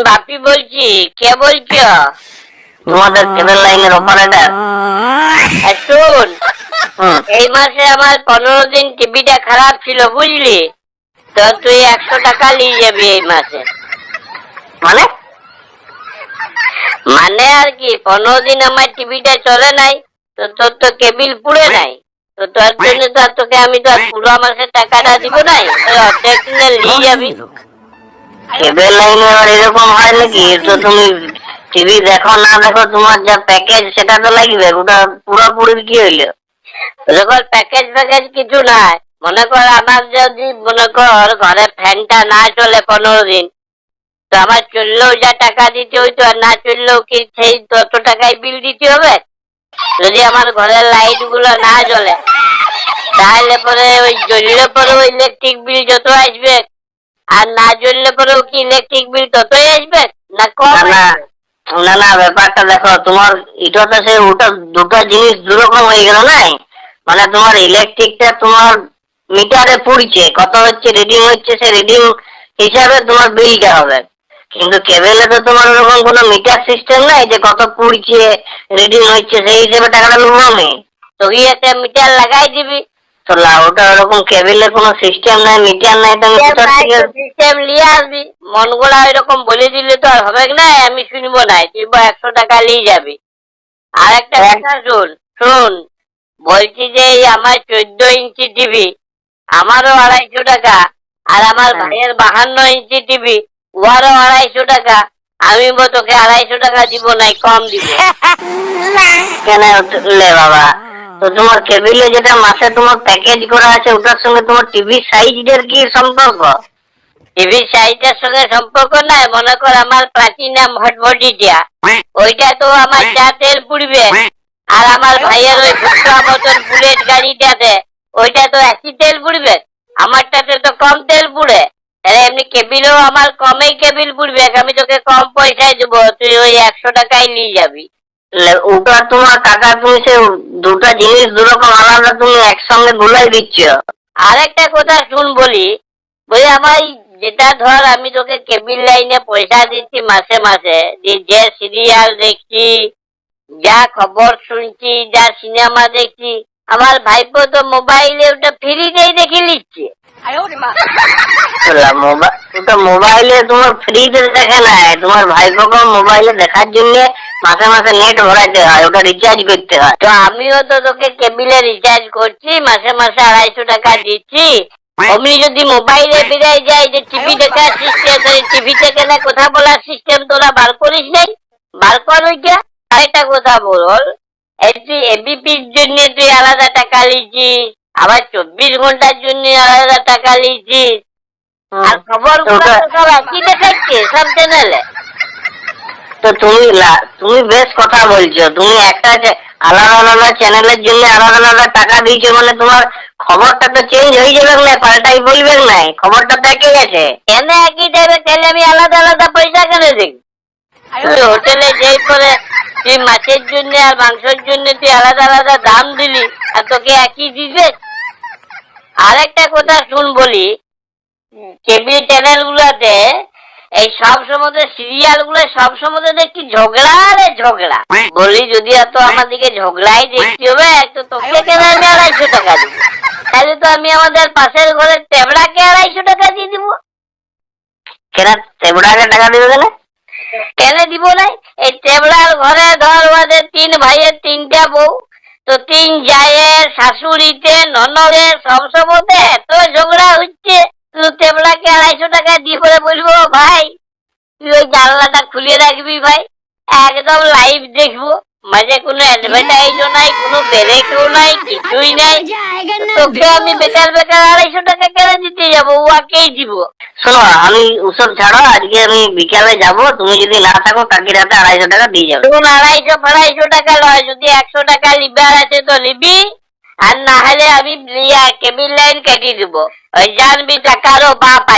বাপি বলছি। কে বলছো? তোমাদের কেবল লাইনের অপারেটর। শুন, এই মাসে আমার 15 দিন টিভিটা খারাপ ছিল, বুঝলি? তো তুই 100 টাকা নিয়ে যাবি এই মাসে। মানে মানে আর কি, 15 দিন আমার টিভিটা চলে নাই, তো তোর তো কেবিল পুড়ে নাই, তো তোর জন্য তো তোকে আমি তো পুরো মাসের টাকাটা দিব নাই, অর্ধেক দিনে নিয়ে যাবি। কেবল লাইনে আর এরকম হয় নাকি? তো তুমি টিভি দেখো না দেখো, তোমার যা প্যাকেজ সেটা তো লাগবে। ওটা পুরোপুরি কি হইলো? যখন প্যাকেজ প্যাকেজ কিছু নাই, মনে কর আমার যদি মনে কর ঘরে ফ্যানটা না চলে 15 দিন, তো আমার চললেও যা টাকা দিতে হইতো, আর না চললেও কি সেই তত টাকায় বিল দিতে হবে? যদি আমার ঘরের লাইট গুলো না জ্বলে, তাহলে পরে ওই জ্বললে পরে ওই ইলেকট্রিক বিল যত আসবে, আর না জ্বললে পরেও কি ইলেকট্রিক বিল ততই আসবে না কম? না না, ব্যাপারটা দেখো, তোমার এটা তো সে ওটা দুটো জিনিস দুরকম হয়ে গেল না। মানে তোমার ইলেকট্রিকটা তোমার মিটারে পড়ছে, কত হচ্ছে রিডিং হচ্ছে, সে রিডিং হিসাবে তোমার বিলটা হবে। কিন্তু কেবলে তো তোমার ওরকম কোনো মিটার সিস্টেম নাই যে কত পড়ছে রিডিং হচ্ছে সেই হিসেবে টাকাটা নেবো আমি। তো একটা মিটার লাগাই দিবি। তো ওটা ওরকম কেবলের কোনো সিস্টেম নাই, মিটার নাই, তো সিস্টেম নিয়ে আসবি। মন গোড়া এরকম বলে দিলে তো আর হবে না, আমি শুনবো না। তুই 100 টাকা নিয়ে যাবি। আর একটা কথা শুন শুন, বলছি যে আমার 14 ইঞ্চি টিভি, আমারও 250 টাকা, আর আমার ভাইয়ের 52 ইঞ্চি টিভি, ওয়ারও 250 টাকা। আমি তোকে 250 টাকা দিব নাই, কম দিব। কেন লে বাবা, তো তোমার কেবিলে যেটা মাসে তোমার প্যাকেজ করা আছে, ওটার সঙ্গে তোমার টিভি সাইজের কি সম্পর্ক? টিভি সাইজের সঙ্গে সম্পর্ক নাই। মনে কর আমার প্লাটিনাম হটভটিটা, ওইটা তো আমার যা তেল পুড়বে, আর আমার ভাইয়ের ওই ভুট্টা মতন বুলেট গাড়িটাতে ওইটা তো একই তেল পুড়বে, আমারটাতে তো কম তেল পুড়ে। তাহলে এমনি কেবিলও আমার কমেই কেবিল পুড়বে, আমি তোকে কম পয়সায় দেবো, তুই ওই 100 টাকায় নিয়ে যাবি। ওটা তোমার টাকা, তুমি সে দুটা জিনিস দুরকম আলাদা তুমি একসঙ্গে গুলাই দিচ্ছ। আরেকটা কথা শুন বলি, আমার যেটা ধর আমি তোকে কেবিল লাইনে পয়সা দিচ্ছি মাসে মাসে, যে সিরিয়াল দেখছি, যা খবর শুনছি, যা সিনেমা দেখছি, আমার ভাইপো তো মোবাইলে ওটা ফ্রিতেই দেখে নিচ্ছে। ওটা মোবাইলে তোমার ফ্রিতে দেখে নাই, তোমার ভাইপোকে মোবাইলে দেখার জন্য মাসে মাসে নেট ভরাইতে হয়, ওটা রিচার্জ করতে হয়। তো আমিও তো তোকে কেবিলে রিচার্জ করছি, মাসে মাসে 250 টাকা দিচ্ছি। আমি যদি মোবাইলে বেরিয়ে যায় যে টিভি দেখার সিস্টেম, টিভি থেকে না কথা বলার সিস্টেম তোরা বার করিস নাই, বার কর ওইটা। আরেকটা কথা বল, তুই এবিপির জন্য তুই আলাদা টাকা লিছিস, আবার 24 ঘন্টার জন্য আলাদা টাকা লিছিস, আর খবর সব একই দেখাচ্ছে সব চ্যানেলে। তো তুমি বেশ কথা বলছো, তুমি একটা আলাদা আলাদা চ্যানেলের জন্য আলাদা আলাদা টাকা দিয়েছো, মানে তোমার খবরটা তো চেঞ্জ হয়ে যাবে না, পাল্টাই বলবে না, খবরটা তো একই গেছে। কেন একই যাবে? তাহলে আমি আলাদা আলাদা পয়সা কেন দিই? তুই হোটেলে যেই করে তুই মাছের জন্য আর মাংসের জন্য তুই আলাদা আলাদা দাম দিলি, আর তোকে একই দিবে। আরেকটা কথা শুন বলি, কেবল চ্যানেল গুলাতে এই সব সময় সিরিয়াল গুলো সব সময় দেখছি ঝগড়া রে ঝগড়া। বলি যদি এত আমার দিকে ঝগড়াই দেখতে হবে, তো তোকে কেন আমি 250 টাকা দিব? তাহলে তো আমি আমাদের পাশের ঘরের তেবড়াকে 250 টাকা দিয়ে দিব। কেন তেবড়াকে টাকা দিবে কেন? কেন দিব না? এই তেবড়ার ঘরে ধর ওদের 3 ভাইয়ের 3টা বউ, তো 3 জায়ের শাশুড়িতে ননদের সব সময় এত ঝগড়া হচ্ছে, তুই তেবড়াকে 250 টাকা দিয়ে করে বলবো ভাই তুই ওই জানলাটা খুলে রাখবি ভাই, একদম লাইভ দেখবো, মাঝে কোনো অ্যাডভার্টাইজও নাই, কোনো ব্রেকও নাই, কিছুই নাই। তোকে আমি বেকার বেকার 250 টাকা কেন দিতে যাবো? ওকেই দিব। শোনো, আমি ওসব ছাড়ো, আজকে আমি বিকালে যাব, তুমি যদি না থাকো কাকির হাতে 250 টাকা দিয়ে যাবো। তখন 250 টাকা নয়, যদি 100 টাকা লিবার আছে তো লিবি, আর না হলে আমি কেবিল লাইন কেটে দিব। ওই জানবি টাকারও বাপ আছে।